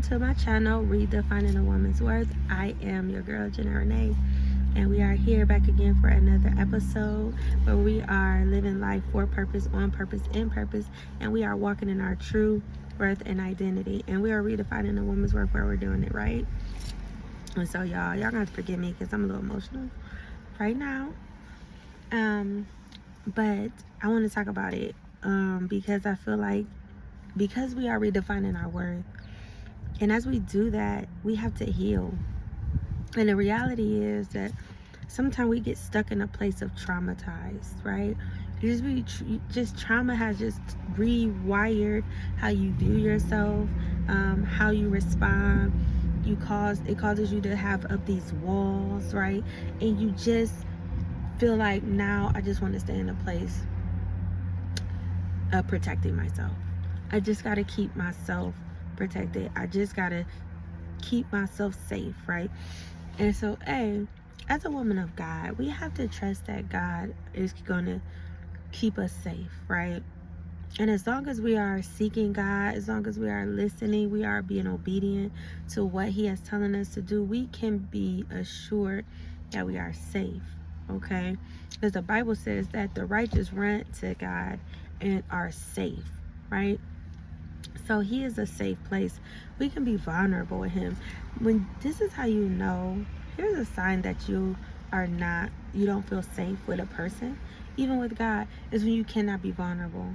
to my channel, Redefining a Woman's Worth. I am your girl, Jenna Renee, and we are here back again for another episode where we are living life for purpose, on purpose, in purpose, and we are walking in our true worth and identity, and we are redefining a woman's worth where we're doing it right. And so y'all gonna have to forgive me because I'm a little emotional right now. But I want to talk about it because I feel like because we are redefining our worth, and as we do that, we have to heal. And the reality is that sometimes we get stuck in a place of traumatized, right? Trauma has just rewired how you view yourself, how you respond. It causes you to have up these walls, right? And you just feel like, now I just want to stay in a place of protecting myself. I just got to keep myself protected. I just got to keep myself safe, right? And so, as a woman of God, we have to trust that God is going to keep us safe, right? And as long as we are seeking God, as long as we are listening, we are being obedient to what He is telling us to do, we can be assured that we are safe, okay? Because the Bible says that the righteous run to God and are safe, right? So He is a safe place. We can be vulnerable with Him. When this is how you know, here's a sign that you don't feel safe with a person, even with God, is when you cannot be vulnerable.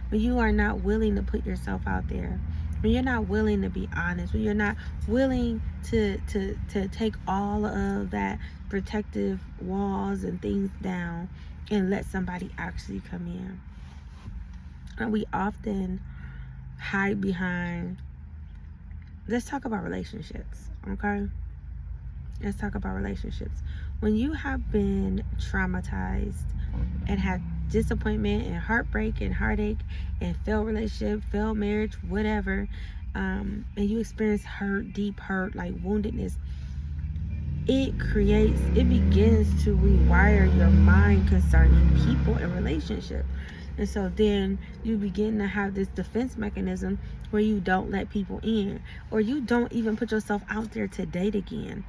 When you are not willing to put yourself out there, when you're not willing to be honest, when you're not willing to take all of that protective walls and things down and let somebody actually come in. And we often hide behind, let's talk about relationships, okay? Let's talk about relationships. When you have been traumatized and had disappointment and heartbreak and heartache and failed relationship, failed marriage, whatever, and you experience hurt, deep hurt, like woundedness, it begins to rewire your mind concerning people and relationship. And so then you begin to have this defense mechanism where you don't let people in, or you don't even put yourself out there to date again.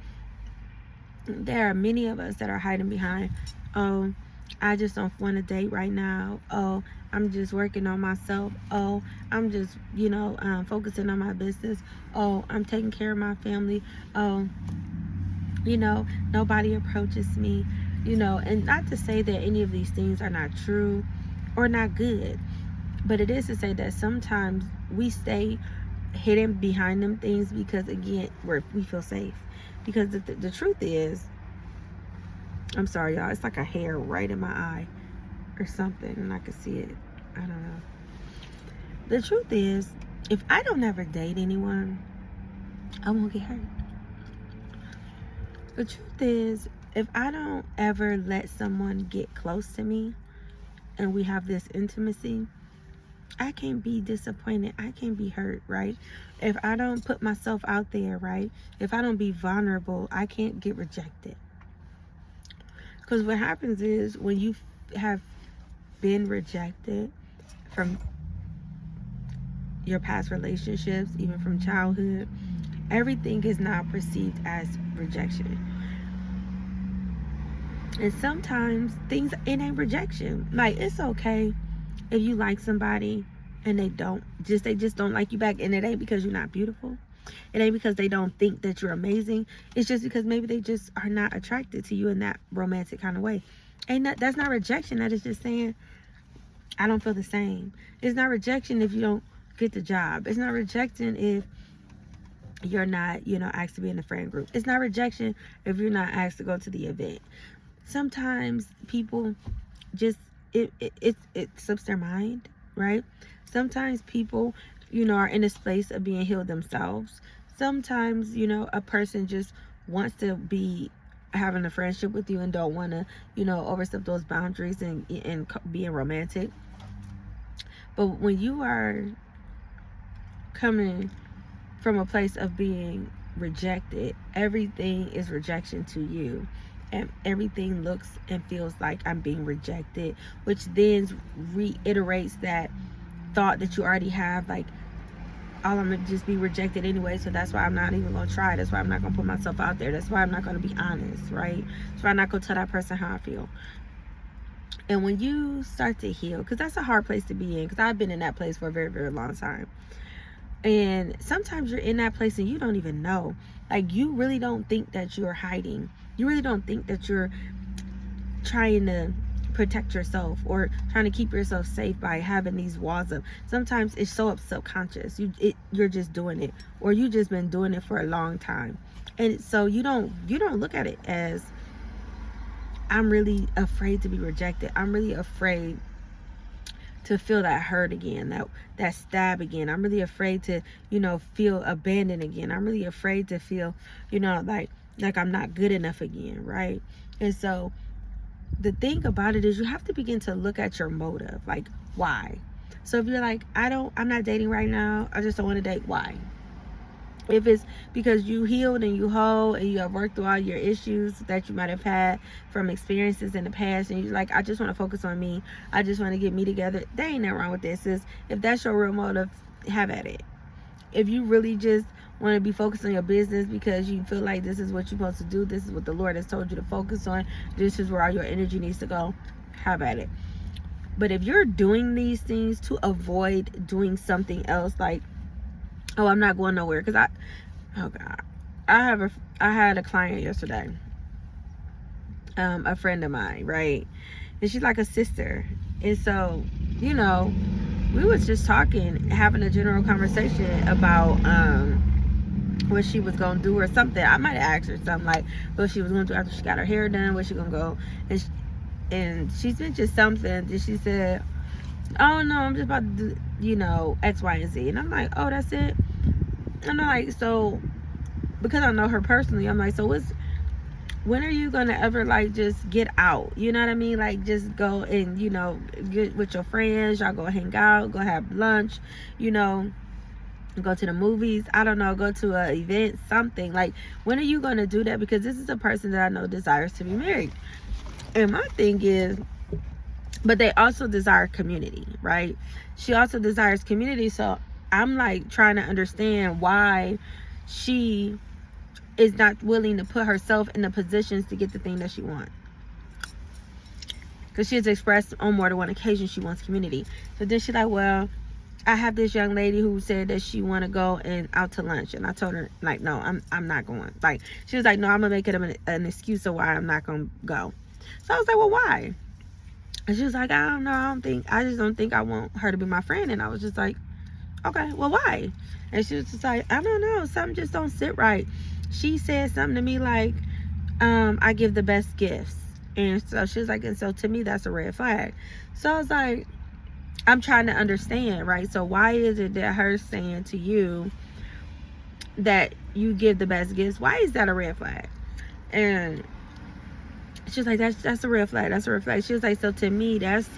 There are many of us that are hiding behind, oh, I just don't want to date right now. Oh, I'm just working on myself. Oh, I'm just, focusing on my business. Oh, I'm taking care of my family. Oh, nobody approaches me. And not to say that any of these things are not true or not good, but it is to say that sometimes we stay hidden behind them things because, again, we feel safe. Because the truth is, I'm sorry, y'all, it's like a hair right in my eye or something, and I can see it. I don't know. The truth is, if I don't ever date anyone, I won't get hurt. The truth is, if I don't ever let someone get close to me and we have this intimacy, I can't be disappointed. I can't be hurt, right? If I don't put myself out there, right? If I don't be vulnerable, I can't get rejected. Because what happens is, when you have been rejected from your past relationships, even from childhood, everything is now perceived as rejection. And sometimes it ain't rejection. Like, it's okay if you like somebody and they just don't like you back, and it ain't because you're not beautiful. It ain't because they don't think that you're amazing. It's just because maybe they just are not attracted to you in that romantic kind of way. That's not rejection. That is just saying, I don't feel the same. It's not rejection if you don't get the job. It's not rejection if you're not, asked to be in the friend group. It's not rejection if you're not asked to go to the event. Sometimes people just, it slips their mind, right? Sometimes people, are in this place of being healed themselves. Sometimes, a person just wants to be having a friendship with you and don't want to, overstep those boundaries and being romantic. But when you are coming from a place of being rejected, everything is rejection to you. And everything looks and feels like I'm being rejected, which then reiterates that thought that you already have, like, all I'm gonna just be rejected anyway, so that's why I'm not even gonna try. That's why I'm not gonna put myself out there. That's why I'm not gonna be honest, right? That's why I'm not gonna tell that person how I feel. And when you start to heal, because that's a hard place to be in, because I've been in that place for a very, very long time. And sometimes you're in that place and you don't even know. Like, you really don't think that you're hiding. You really don't think that you're trying to protect yourself or trying to keep yourself safe by having these walls up. Sometimes it's so subconscious. You're just doing it, or you just been doing it for a long time. And so you don't look at it as, I'm really afraid to be rejected. I'm really afraid to feel that hurt again, that stab again. I'm really afraid to, feel abandoned again. I'm really afraid to feel, like I'm not good enough again, right? And so the thing about it is, you have to begin to look at your motive, like, why? So if you're like, I'm not dating right now, I just don't want to date, why? If it's because you healed and you whole and you have worked through all your issues that you might have had from experiences in the past, and you're like, I just want to focus on me, I just want to get me together, there ain't nothing wrong with this. If that's your real motive, have at it. If you really just want to be focused on your business because you feel like this is what you're supposed to do, this is what the Lord has told you to focus on, this is where all your energy needs to go, have at it. But if you're doing these things to avoid doing something else, like, oh, I'm not going nowhere, because I had a client yesterday, a friend of mine, right? And she's like a sister. And so, we was just talking, having a general conversation about what she was gonna do or something. I might have asked her something like what she was gonna do after she got her hair done, where she gonna go, and she mentioned something, and she said, oh no, I'm just about to do, X, Y, and Z. And I'm like, oh, that's it? And I'm like, so, because I know her personally, I'm like, so when are you gonna ever, like, just get out? You know what I mean? Like, just go and, get with your friends, y'all go hang out, go have lunch, go to the movies, I don't know, go to an event, something. Like, when are you gonna do that? Because this is a person that I know desires to be married. And my thing is, but they also desire community, right? She also desires community. So I'm like trying to understand why she is not willing to put herself in the positions to get the thing that she wants. Because she has expressed on more than one occasion she wants community. So then she's like, well, I have this young lady who said that she want to go and out to lunch. And I told her, like, no, I'm not going. Like, she was like, no, I'm going to make it an excuse of why I'm not going to go. So I was like, well, why? And she was like, I don't know, I just don't think I want her to be my friend. And I was just like, okay, well, why? And she was just like, I don't know, something just don't sit right. She said something to me like, I give the best gifts. And so she was like, and so to me, that's a red flag. So I was like, I'm trying to understand, right? So why is it that her saying to you that you give the best gifts, why is that a red flag? And she was like, that's a red flag. That's a red flag. She was like, so to me that's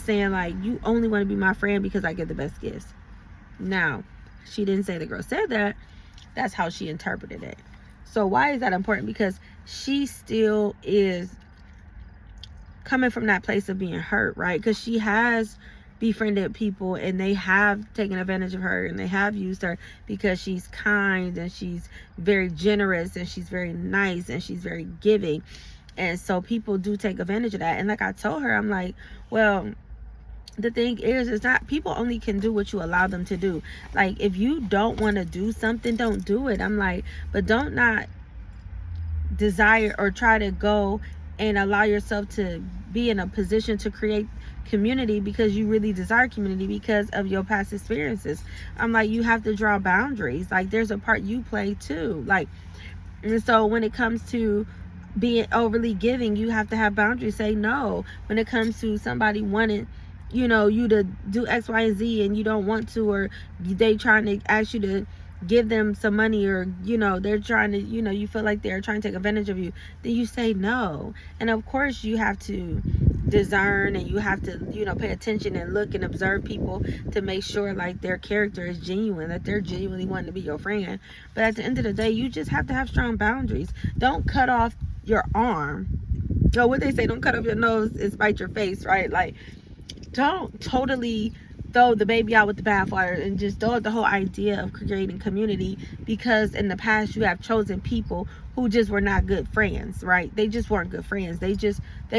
saying, like, you only want to be my friend because I give the best gifts. Now, she didn't say the girl said that. That's how she interpreted it. So why is that important? Because she still is coming from that place of being hurt, right? Because she has befriended people and they have taken advantage of her and they have used her because she's kind and she's very generous and she's very nice and she's very giving. And so people do take advantage of that. And like I told her, I'm like, well, the thing is, it's not, people only can do what you allow them to do. Like, if you don't want to do something, don't do it. I'm like, but don't not desire or try to go and allow yourself to be in a position to create community because you really desire community because of your past experiences. I'm like, you have to draw boundaries. Like, there's a part you play too. Like, and so when it comes to being overly giving, you have to have boundaries. Say no. When it comes to somebody wanting, you to do X, Y, and Z and you don't want to, or they trying to ask you to give them some money, or they're trying to, you feel like they're trying to take advantage of you, then you say no. And of course you have to discern and you have to pay attention and look and observe people to make sure like their character is genuine, that they're genuinely wanting to be your friend. But at the end of the day, you just have to have strong boundaries. Don't cut off your arm, or what they say, don't cut off your nose and spite your face, right? Like, don't totally throw the baby out with the bathwater and just throw out the whole idea of creating community, because in the past you have chosen people who just were not good friends, right? They just weren't good friends. They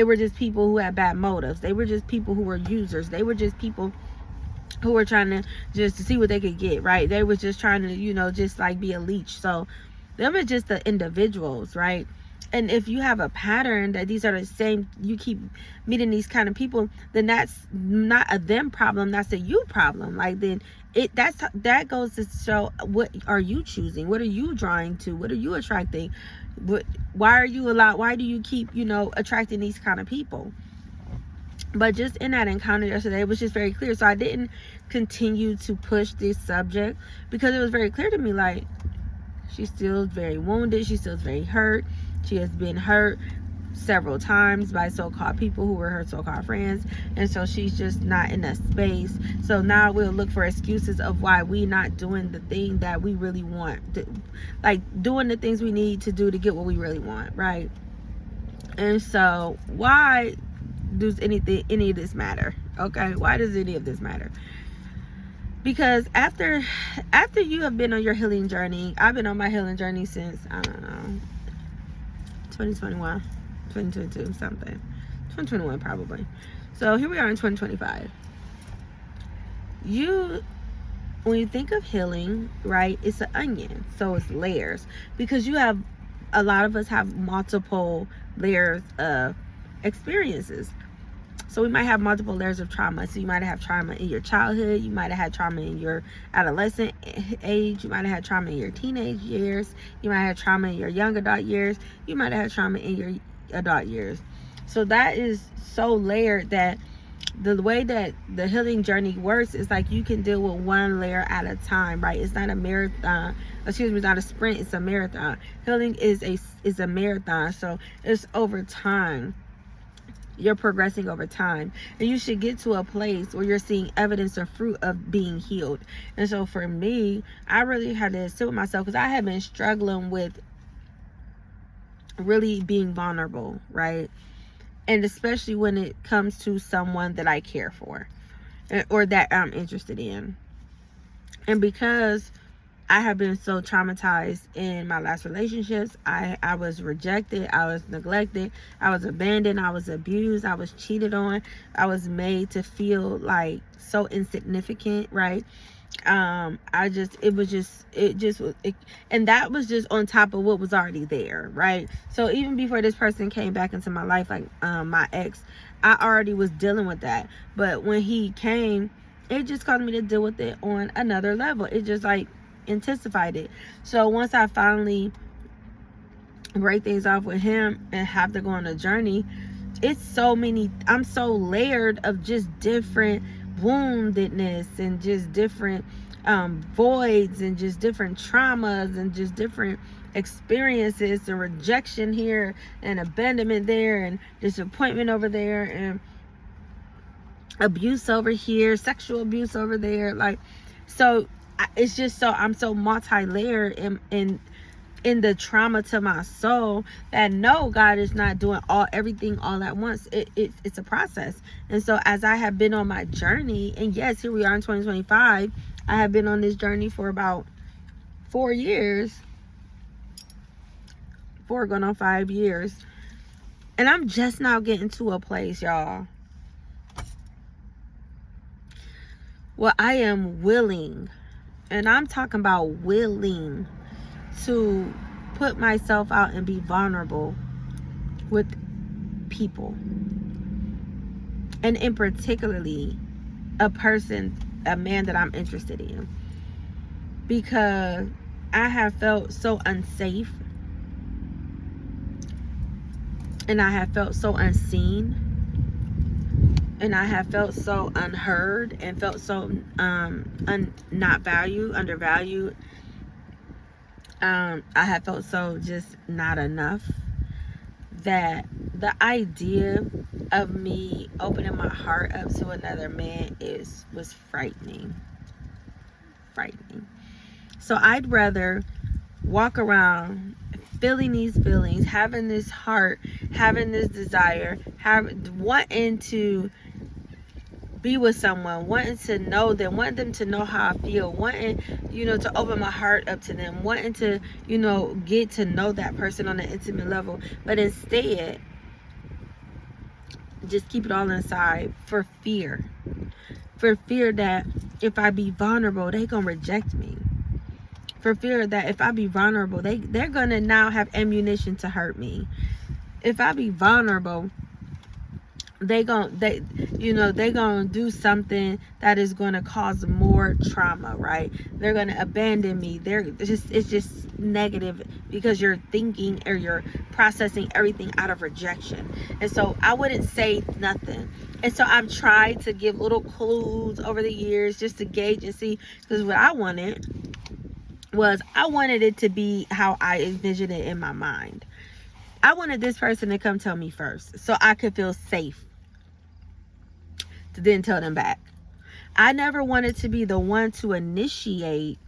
were just people who had bad motives. They were just people who were users. They were just people who were trying to just to see what they could get, right? They were just trying to, just like be a leech. So them are just the individuals, right? And if you have a pattern that these are the same, you keep meeting these kind of people, then that's not a them problem, that's a you problem. Like, then that goes to show, what are you choosing? What are you drawing to? What are you attracting? Why do you keep, attracting these kind of people? But just in that encounter yesterday, it was just very clear. So I didn't continue to push this subject, because it was very clear to me, like, she's still very wounded. She's still very hurt. She has been hurt several times by so-called people who were her so-called friends. And so she's just not in that space. So now we'll look for excuses of why we not doing the thing that we really want. Like, doing the things we need to do to get what we really want, right? And so why does any of this matter? Okay, why does any of this matter? Because after you have been on your healing journey, I've been on my healing journey since, I don't know, 2021, 2022, something. 2021 probably. So here we are in 2025. When you think of healing, right, it's an onion. So it's layers. Because a lot of us have multiple layers of experiences. So we might have multiple layers of trauma. So you might have trauma in your childhood. You might have had trauma in your adolescent age. You might have had trauma in your teenage years. You might have trauma in your young adult years. You might have had trauma in your adult years. So that is so layered that the way that the healing journey works is like you can deal with one layer at a time, right? It's not a marathon. It's not a sprint. It's a marathon. Healing is a marathon. So it's over time. You're progressing over time, and you should get to a place where you're seeing evidence or fruit of being healed. And so for me, I really had to sit with myself, because I had been struggling with really being vulnerable, right? And especially when it comes to someone that I care for or that I'm interested in. And because I have been so traumatized in my last relationships. I was rejected. I was neglected. I was abandoned. I was abused. I was cheated on. I was made to feel like so insignificant, right? And that was just on top of what was already there, right? So even before this person came back into my life, like my ex, I already was dealing with that. But when he came, it just caused me to deal with it on another level. It just like intensified it. So once I finally break things off with him and have to go on a journey, I'm so layered of just different woundedness and just different voids and just different traumas and just different experiences and rejection here and abandonment there and disappointment over there and abuse over here, sexual abuse over there. Like, so it's just so I'm so multi-layered in the trauma to my soul that no, God is not doing everything all at once. It's a process. And so as I have been on my journey, and yes, here we are in 2025, I have been on this journey for about 4 years, 4 going on 5 years, and I'm just now getting to a place, y'all, where I am willing, and I'm talking about willing, to put myself out and be vulnerable with people, and in particularly a man that I'm interested in, because I have felt so unsafe and I have felt so unseen and I have felt so unheard and felt so not valued, undervalued. I have felt so just not enough, that the idea of me opening my heart up to another man was frightening. So I'd rather walk around feeling these feelings, having this heart, having this desire, wanting to be with someone, wanting to know them, wanting them to know how I feel, wanting, to open my heart up to them, wanting to, get to know that person on an intimate level. But instead, just keep it all inside for fear. For fear that if I be vulnerable, they gonna reject me. For fear that if I be vulnerable, they're gonna now have ammunition to hurt me. If I be vulnerable, they gonna do something that is gonna cause more trauma, right? They're gonna abandon me. It's just negative, because you're thinking or you're processing everything out of rejection. And so I wouldn't say nothing. And so I've tried to give little clues over the years just to gauge and see, because what I wanted it to be how I envisioned it in my mind. I wanted this person to come tell me first so I could feel safe to then tell them back. I never wanted to be the one to initiate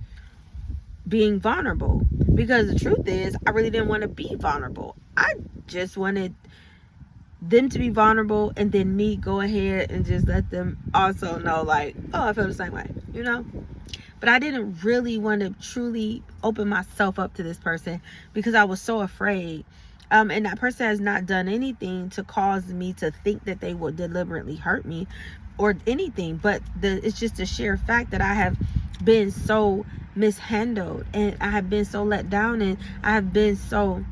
being vulnerable, because the truth is I really didn't want to be vulnerable. I just wanted them to be vulnerable and then me go ahead and just let them also know, like, oh, I feel the same way, But I didn't really want to truly open myself up to this person because I was so afraid. And that person has not done anything to cause me to think that they will deliberately hurt me or anything. But it's just a sheer fact that I have been so mishandled, and I have been so let down, and I have been so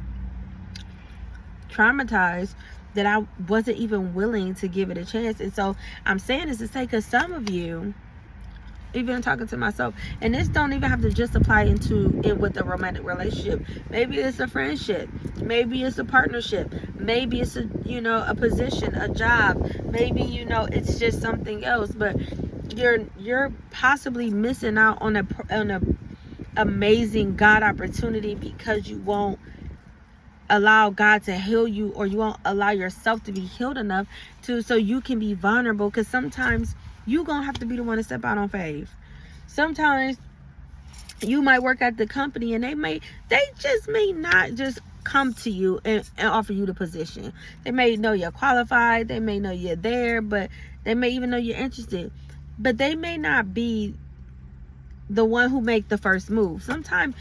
traumatized that I wasn't even willing to give it a chance. And so I'm saying this to say, because some of you, even talking to myself, and this don't even have to just apply with a romantic relationship. Maybe it's a friendship, maybe it's a partnership, maybe it's a position, a job, maybe it's just something else. But you're possibly missing out on a amazing God opportunity because you won't allow God to heal you, or you won't allow yourself to be healed enough so you can be vulnerable. Because sometimes you gonna have to be the one to step out on faith. Sometimes you might work at the company and they just may not just come to you and offer you the position. They may know you're qualified, they may know you're there, but they may even know you're interested, but they may not be the one who make the first move. Sometimes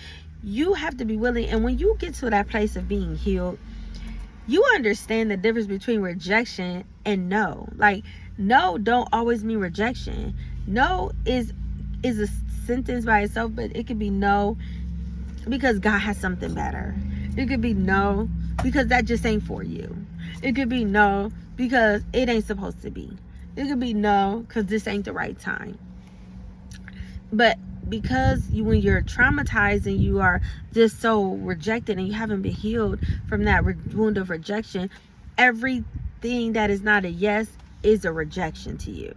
you have to be willing, and when you get to that place of being healed, you understand the difference between rejection and no. Like, no don't always mean rejection. No is a sentence by itself, but it could be no because God has something better. It could be no because that just ain't for you. It could be no because it ain't supposed to be. It could be no because this ain't the right time. But because when you're traumatized and you are just so rejected and you haven't been healed from that wound of rejection, everything that is not a yes is a rejection to you.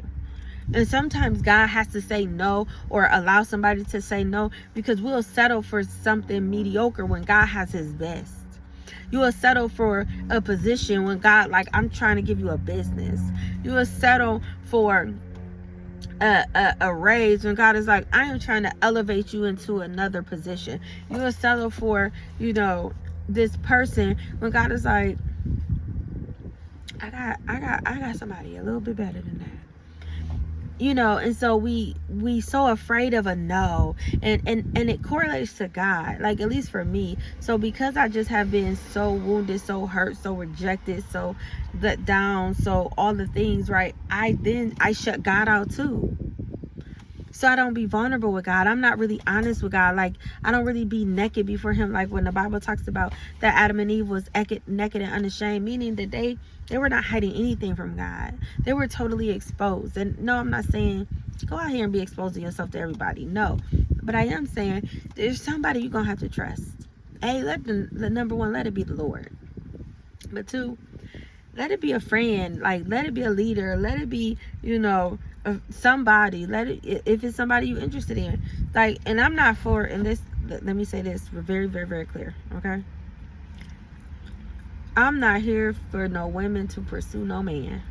And sometimes God has to say no, or allow somebody to say no, because we'll settle for something mediocre when God has his best. You will settle for a position when God, like, I'm trying to give you a business. You will settle for a raise when God is like, I am trying to elevate you into another position. You will settle for this person when God is like, I got somebody a little bit better than that. And so we so afraid of a no, and it correlates to God, like, at least for me. So because I just have been so wounded, so hurt, so rejected, so let down, so all the things, right, I shut God out too. So I don't be vulnerable with God. I'm not really honest with God. Like, I don't really be naked before him. Like when the Bible talks about that Adam and Eve was naked and unashamed, meaning that they were not hiding anything from God. They were totally exposed. And no, I'm not saying go out here and be exposing yourself to everybody. No. But I am saying there's somebody you're going to have to trust. A, the number one, let it be the Lord. But two, let it be a friend. Like, let it be a leader. Let it be, somebody. Let it, if it's somebody you're interested in. Like, and I'm not for, and this, let me say this very, very, very clear. Okay? I'm not here for no women to pursue no man.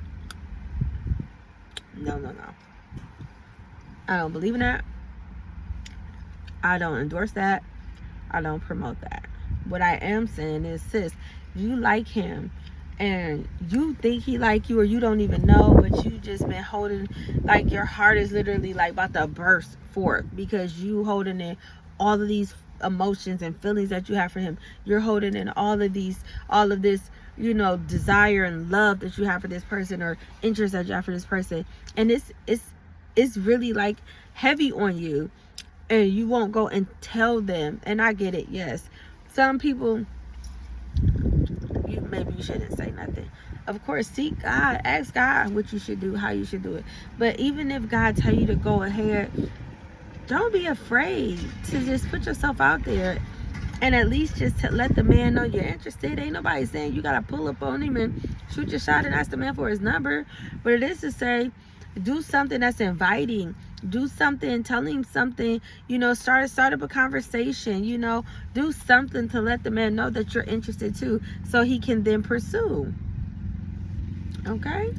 No. I don't believe in that. I don't endorse that. I don't promote that. What I am saying is, sis, you like him and you think he like you, or you don't even know, but you just been holding, like your heart is literally like about to burst forth because you holding in all of these emotions and feelings that you have for him. You're holding in all of this, you know, desire and love that you have for this person, or interest that you have for this person, and it's really like heavy on you, and you won't go and tell them. And I get it, yes, some people, maybe you shouldn't say nothing. Of course, seek God, ask God what you should do, how you should do it. But even if God tell you to go ahead, don't be afraid to just put yourself out there, and at least just to let the man know you're interested. Ain't nobody saying you gotta pull up on him and shoot your shot and ask the man for his number, but it is to say, do something that's inviting. Do something, tell him something, you know, start up a conversation, you know, do something to let the man know that you're interested too, so he can then pursue. Okay?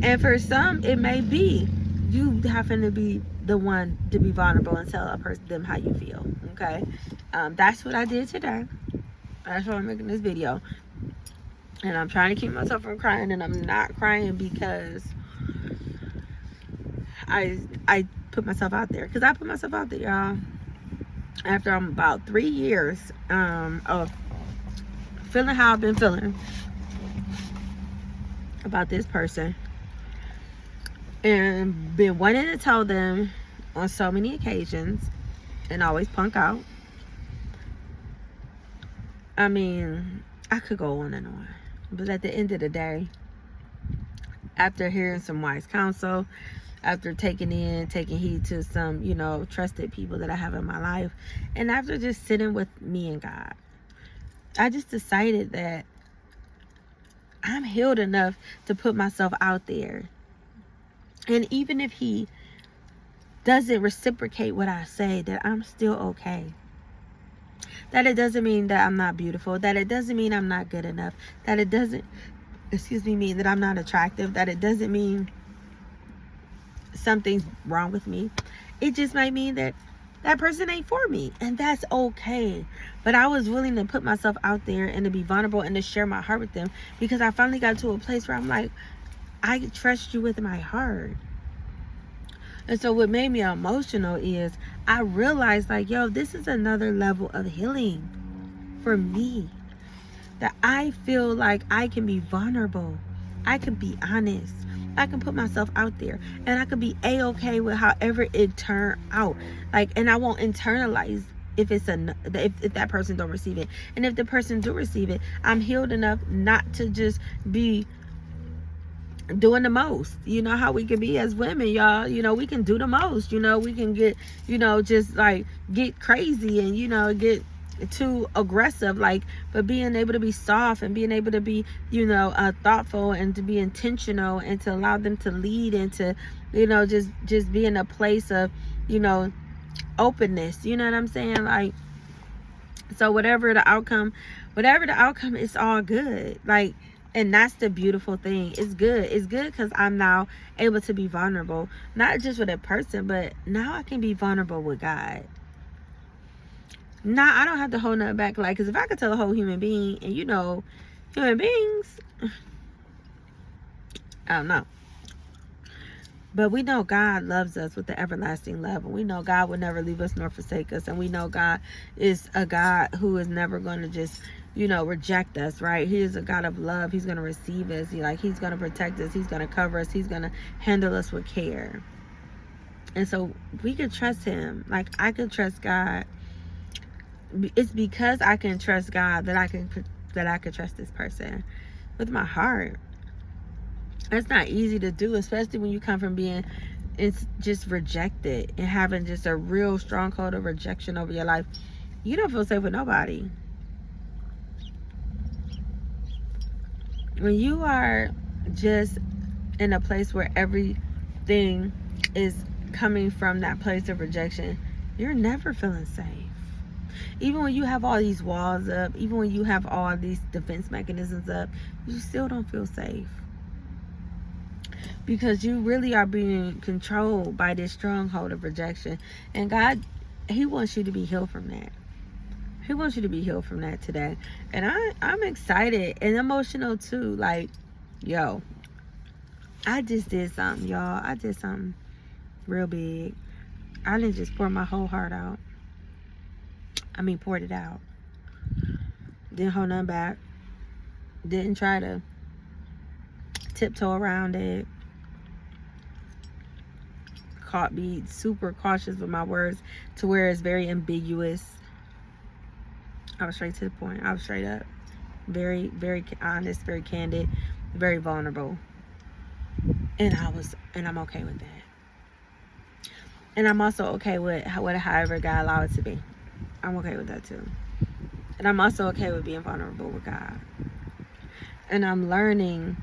And for some, it may be you having to be the one to be vulnerable and tell them how you feel. Okay? That's what I did today. That's why I'm making this video. And I'm trying to keep myself from crying, and I'm not crying because I put myself out there, because I put myself out there, y'all. After I'm about 3 years of feeling how I've been feeling about this person, and been wanting to tell them on so many occasions, and always punk out. I mean, I could go on and on, but at the end of the day, after hearing some wise counsel, after taking heed to some, you know, trusted people that I have in my life, and after just sitting with me and God, I just decided that I'm healed enough to put myself out there. And even if he doesn't reciprocate what I say, that I'm still okay. That it doesn't mean that I'm not beautiful, that it doesn't mean I'm not good enough, that it doesn't, mean that I'm not attractive, that it doesn't mean something's wrong with me. It just might mean that that person ain't for me, and that's okay. But I was willing to put myself out there and to be vulnerable and to share my heart with them, because I finally got to a place where I'm like, I trust you with my heart. And so what made me emotional is I realized, like, yo, this is another level of healing for me, that I feel like I can be vulnerable, I can be honest, I can put myself out there, and I can be a-okay with however it turned out. Like, and I won't internalize if it's if that person don't receive it. And if the person do receive it, I'm healed enough not to just be doing the most. You know how we can be as women, y'all. You know, we can do the most. You know, we can get, you know, just like get crazy and, you know, get too aggressive, like, but being able to be soft and being able to be, you know, thoughtful, and to be intentional, and to allow them to lead, and to, you know, just be in a place of, you know, openness. You know what I'm saying? Like, so whatever the outcome, it's all good. Like, and that's the beautiful thing. It's good because I'm now able to be vulnerable, not just with a person, but now I can be vulnerable with God. Now I don't have to hold nothing back. Like, because if I could tell a whole human being, and you know, human beings, I don't know. But we know God loves us with the everlasting love. And we know God will never leave us nor forsake us. And we know God is a God who is never going to just, you know, reject us, right? He is a God of love. He's going to receive us. He's going to protect us. He's going to cover us. He's going to handle us with care. And so we could trust him. Like, I could trust God. It's because I can trust God that I could trust this person with my heart. It's not easy to do, especially when you come from being just rejected and having just a real stronghold of rejection over your life. You don't feel safe with nobody. When you are just in a place where everything is coming from that place of rejection, you're never feeling safe. Even when you have all these walls up, even when you have all these defense mechanisms up, you still don't feel safe. Because you really are being controlled by this stronghold of rejection. And God, he wants you to be healed from that. He wants you to be healed from that today. And I'm excited and emotional too. Like, yo, I just did something, y'all. I did something real big. I didn't just pour my whole heart out. I mean, poured it out. Didn't hold nothing back. Didn't try to tiptoe around it. Be super cautious with my words to where it's very ambiguous. I was straight to the point. I was straight up. Very, very honest, very candid, very vulnerable. And I'm okay with that. And I'm also okay with however God allowed it to be. I'm okay with that too. And I'm also okay with being vulnerable with God. And I'm learning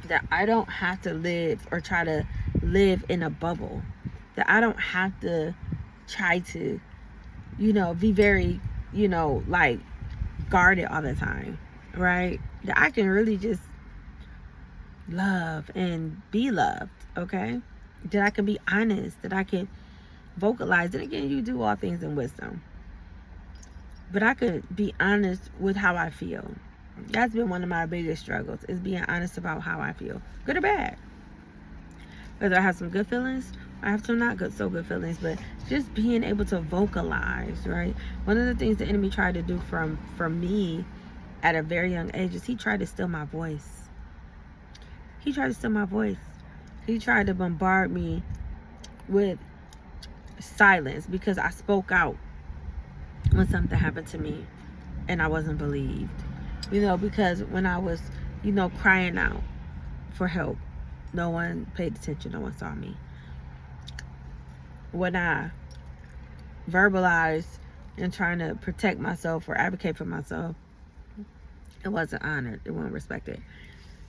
that I don't have to live or try to live in a bubble. That I don't have to try to, be very, like guarded all the time, right? That I can really just love and be loved, okay? That I can be honest, that I can vocalize. And again, you do all things in wisdom. But I could be honest with how I feel. That's been one of my biggest struggles, is being honest about how I feel, good or bad. Whether I have some good feelings, I have some not so good feelings, but just being able to vocalize, right? One of the things the enemy tried to do from me at a very young age is he tried to steal my voice. He tried to steal my voice. He tried to bombard me with silence because I spoke out when something happened to me and I wasn't believed. Because when I was, crying out for help, no one paid attention. No one saw me. When I verbalized and trying to protect myself or advocate for myself, it wasn't honored. It wasn't respected.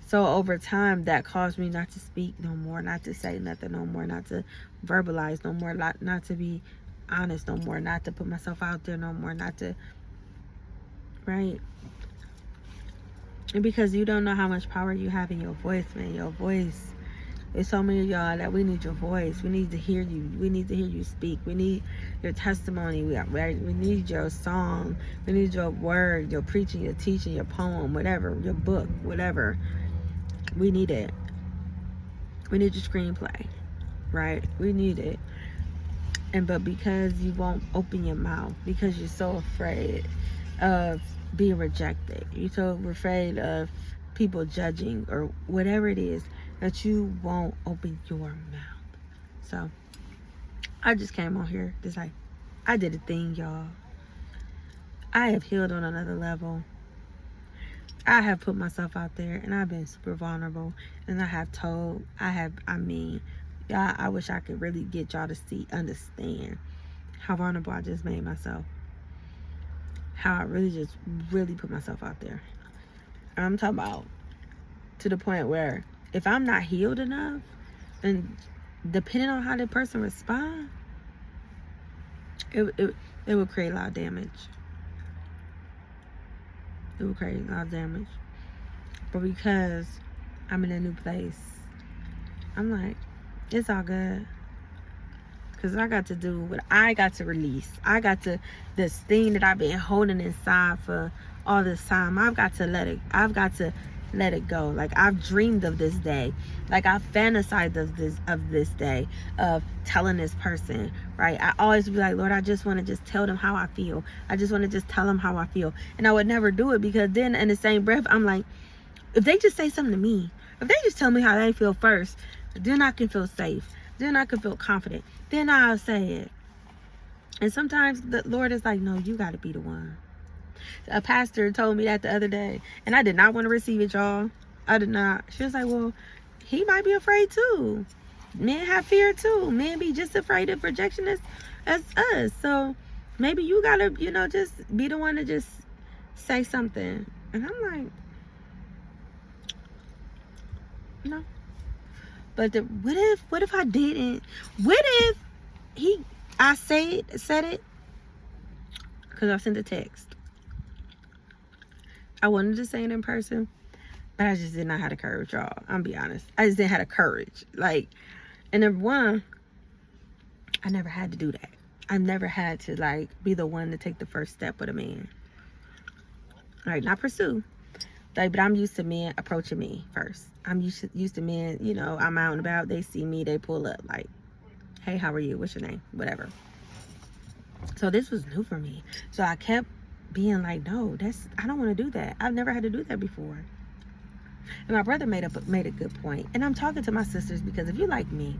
So over time, that caused me not to speak no more, not to say nothing no more, not to verbalize no more, not to be honest no more, not to put myself out there no more, not to, right? And because you don't know how much power you have in your voice, man. Your voice. There's so many of y'all that we need your voice. We need to hear you. We need to hear you speak. We need your testimony. We need your song. We need your word, your preaching, your teaching, your poem, whatever, your book, whatever. We need it. We need your screenplay, right? We need it. But because you won't open your mouth, because you're so afraid of being rejected, you're so afraid of people judging or whatever it is, that you won't open your mouth. So I just came on here to say I did a thing, y'all. I have healed on another level. I have put myself out there and I've been super vulnerable, and y'all, I wish I could really get y'all to understand how vulnerable I just made myself. How I really put myself out there. And I'm talking about to the point where if I'm not healed enough, and depending on how the person responds, it would create a lot of damage. It would create a lot of damage. But because I'm in a new place, I'm like, it's all good. Because I got to do what I got to release. This thing that I've been holding inside for all this time, I've got to let it go. Like, I've dreamed of this day. Like, I've fantasized of this day, of telling this person, right? I always be like, Lord, I just want to just tell them how I feel. I just want to just tell them how I feel. And I would never do it, because then in the same breath, I'm like, if they just say something to me, if they just tell me how they feel first, then I can feel safe. Then I can feel confident. Then I'll say it. And sometimes the Lord is like, no, you got to be the one. A pastor told me that the other day, and I did not want to receive it, y'all. I did not. She was like, well, he might be afraid too. Men have fear too. Men be just afraid of rejection as us. So maybe you got to, just be the one to just say something. And I'm like, no. But what if I didn't? What if I said it? Because I sent a text. I wanted to say it in person, but I just did not have the courage, y'all. I'm be honest. I just didn't have the courage. Like, and number one, I never had to do that. I've never had to like be the one to take the first step with a man. Right, not pursue. Like, but I'm used to men approaching me first. I'm used to men, you know, I'm out and about, they see me, they pull up like, hey, how are you? What's your name? Whatever. So this was new for me. So I kept being like, no, I don't want to do that. I've never had to do that before. And my brother made a good point. And I'm talking to my sisters because if you like me,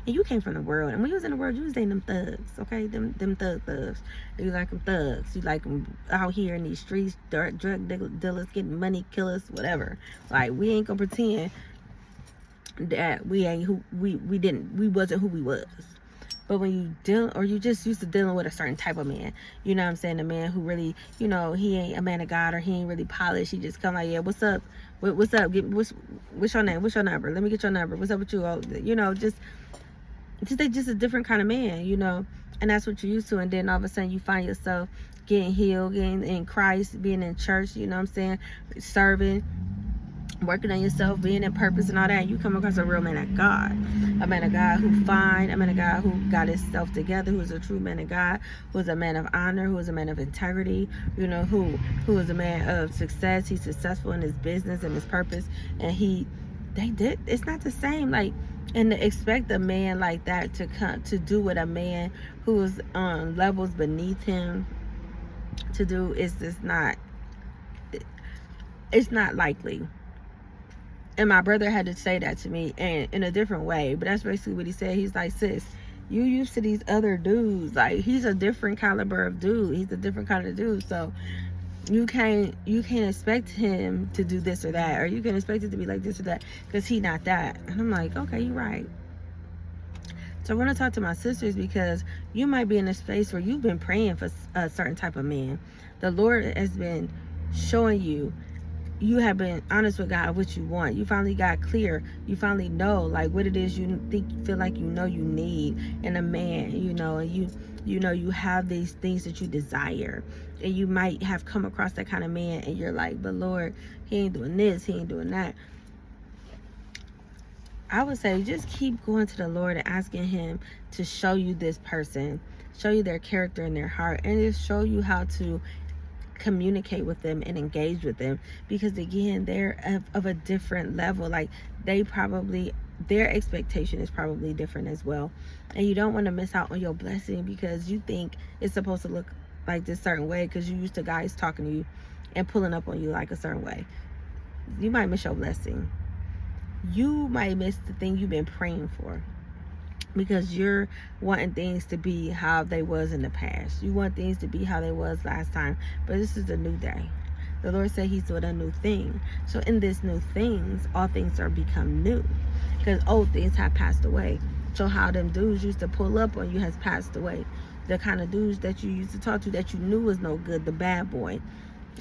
and you came from the world, and when you was in the world, you was dating them thugs, okay? Them thugs. You like them thugs. You like them out here in these streets, drug dealers, getting money, killers, whatever. Like, we ain't gonna pretend that we ain't who we wasn't who we was. But when you you just used to dealing with a certain type of man, you know what I'm saying? A man who really, you know, he ain't a man of God, or he ain't really polished. He just come like, yeah, what's up? What's up? What's your name? What's your number? Let me get your number. What's up with you? Oh, you know, just a different kind of man, you know, and that's what you're used to. And then all of a sudden you find yourself getting healed, getting in Christ, being in church, you know what I'm saying, serving, working on yourself, being in purpose and all that. You come across a real man of God, a man of God who fine, a man of God who got himself together, who is a true man of God, who is a man of honor, who is a man of integrity, you know, who is a man of success. He's successful in his business and his purpose, and it's not the same, like, and to expect a man like that to come to do what a man who is on levels beneath him to do is just not, it's not likely. And my brother had to say that to me, and in a different way, but that's basically what he said. He's like, sis, you used to these other dudes. Like, he's a different caliber of dude. He's a different kind of dude. So you can't expect him to do this or that, or you can expect it to be like this or that, because he not that. And I'm like, okay, you're right. So I want to talk to my sisters, because you might be in a space where you've been praying for a certain type of man. The Lord has been showing you. You have been honest with God what you want. You finally got clear. You finally know like what it is you feel like you need in a man, you know, and you know you have these things that you desire. And you might have come across that kind of man, and you're like, but Lord, he ain't doing this, he ain't doing that. I would say just keep going to the Lord and asking him to show you this person, show you their character and their heart, and just show you how to communicate with them and engage with them, because again, they're of a different level. Like, their expectation is probably different as well, and you don't want to miss out on your blessing because you think it's supposed to look like this certain way because you used to guys talking to you and pulling up on you like a certain way. You might miss your blessing. You might miss the thing you've been praying for, because you're wanting things to be how they was in the past. You want things to be how they was last time, but this is a new day. The Lord said he's doing a new thing. So in this new things, all things are become new, because old things have passed away. So how them dudes used to pull up on you has passed away. The kind of dudes that you used to talk to that you knew was no good, the bad boy.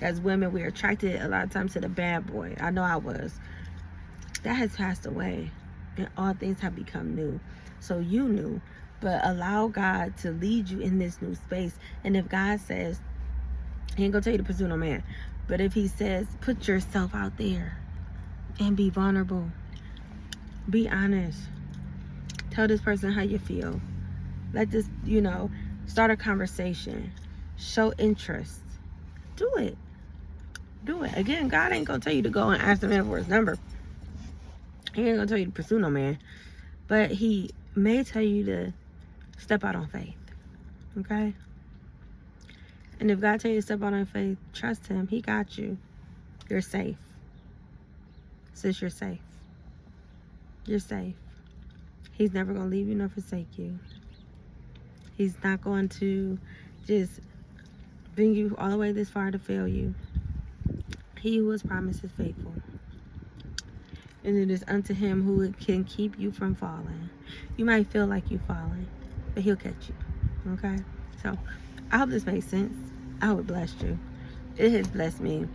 As women, we're attracted a lot of times to the bad boy. I know I was. That has passed away, and all things have become new. So you knew, but allow God to lead you in this new space. And if God says, he ain't gonna tell you to pursue no man, but if he says, put yourself out there and be vulnerable, be honest, tell this person how you feel, let this, you know, start a conversation, show interest, do it. Again, God ain't gonna tell you to go and ask the man for his number. He ain't gonna tell you to pursue no man, but he may tell you to step out on faith, okay? And if God tell you to step out on faith, trust him. He got you. You're safe. Sis, you're safe. You're safe. He's never gonna leave you nor forsake you. He's not going to just bring you all the way this far to fail you. He who has promised is faithful. And it is unto him who can keep you from falling. You might feel like you're falling, but he'll catch you. Okay? So, I hope this makes sense. I hope it blessed you. It has blessed me,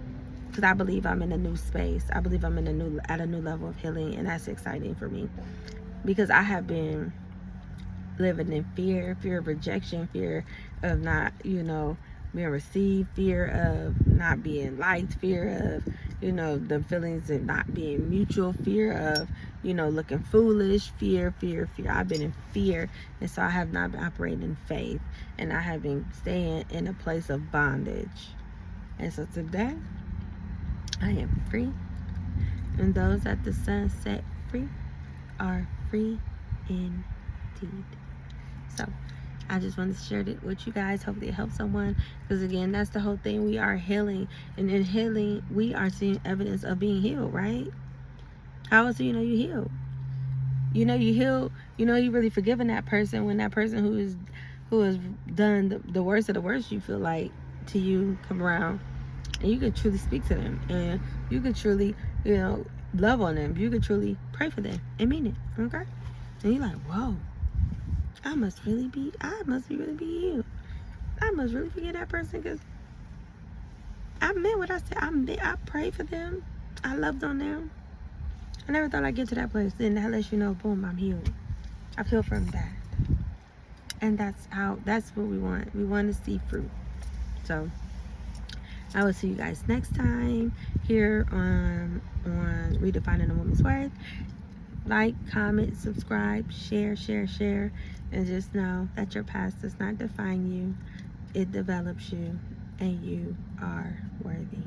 because I believe I'm in a new space. I believe I'm at a new level of healing, and that's exciting for me. Because I have been living in fear of rejection, fear of not, you know, being received, fear of not being liked, fear of, you know, the feelings of not being mutual, fear of, you know, looking foolish, fear. I've been in fear, and so I have not been operating in faith, and I have been staying in a place of bondage. And so today, I am free, and those that the Son set free are free indeed. So I just wanted to share it with you guys. Hopefully it helps someone, because again, that's the whole thing. We are healing, and in healing we are seeing evidence of being healed, right? How else do you know you healed? You know you healed, you know you really forgiven that person when that person who has done the worst of the worst, you feel like, to you, come around, and you can truly speak to them, and you can truly, you know, love on them. You can truly pray for them and mean it, okay? And you're like, whoa, I must really be really healed. I must really forgive that person, because I meant what I said. I prayed for them. I loved on them. I never thought I'd get to that place. Then that lets you know, boom, I'm healed. I've healed from that. And that's what we want. We want to see fruit. So I will see you guys next time here on Redefining a Woman's Worth. Like, comment, subscribe, share, and just know that your past does not define you. It develops you, and you are worthy.